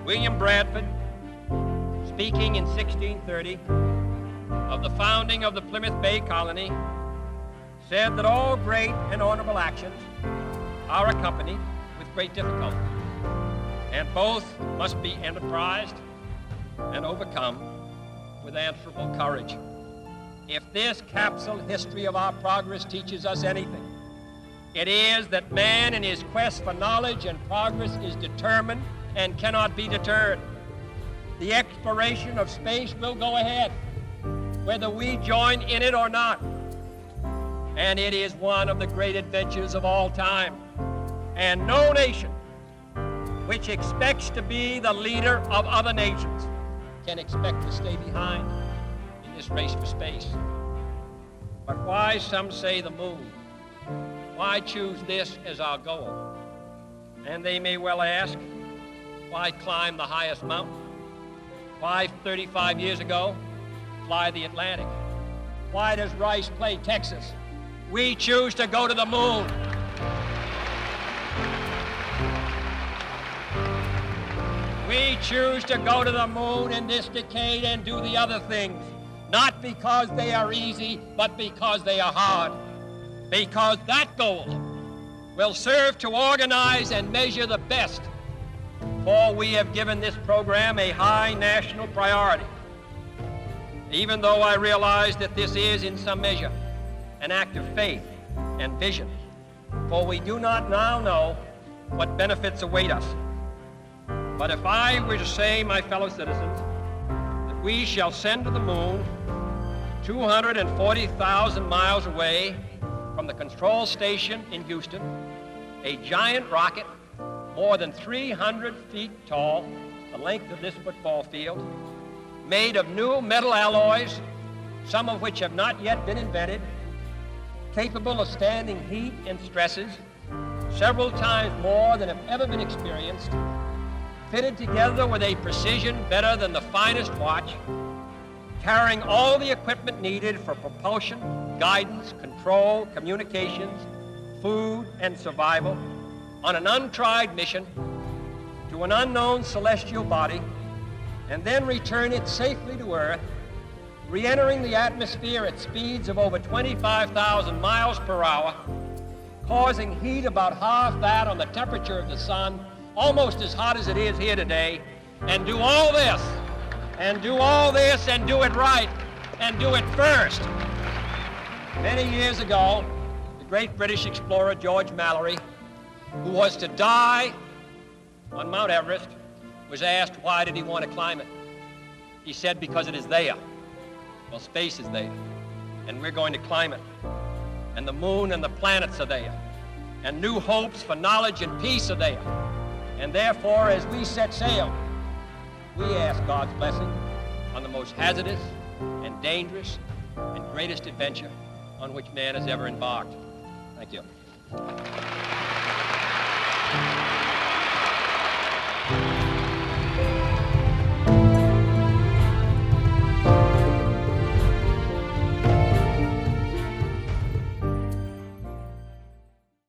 William Bradford, speaking in 1630 of the founding of the Plymouth Bay Colony, said that all great and honorable actions are accompanied with great difficulty, and both must be enterprised and overcome with answerable courage. If this capsule history of our progress teaches us anything, it is that man in his quest for knowledge and progress is determined and cannot be deterred. The exploration of space will go ahead, whether we join in it or not. And it is one of the great adventures of all time. And no nation which expects to be the leader of other nations can expect to stay behind in this race for space. But why, some say, the moon? Why choose this as our goal? And they may well ask, why climb the highest mountain? Why, 35 years ago, fly the Atlantic? Why does Rice play Texas? We choose to go to the moon. We choose to go to the moon in this decade and do the other things, not because they are easy, but because they are hard. Because that goal will serve to organize and measure the best, for we have given this program a high national priority. Even though I realize that this is, in some measure, an act of faith and vision, for we do not now know what benefits await us. But if I were to say, my fellow citizens, that we shall send to the moon 240,000 miles away from the control station in Houston, a giant rocket more than 300 feet tall, the length of this football field, made of new metal alloys, some of which have not yet been invented, capable of standing heat and stresses several times more than have ever been experienced, fitted together with a precision better than the finest watch, carrying all the equipment needed for propulsion, guidance, control, communications, food, and survival, on an untried mission to an unknown celestial body, and then return it safely to Earth, re-entering the atmosphere at speeds of over 25,000 miles per hour, causing heat about half that on the temperature of the sun, almost as hot as it is here today, and do all this, and do all this, and do it right, and do it first. Many years ago, the great British explorer George Mallory, who was to die on Mount Everest, was asked why did he want to climb it. He said, because it is there. Well, space is there, and we're going to climb it. And the moon and the planets are there, and new hopes for knowledge and peace are there. And therefore, as we set sail, we ask God's blessing on the most hazardous and dangerous and greatest adventure on which man has ever embarked. Thank you.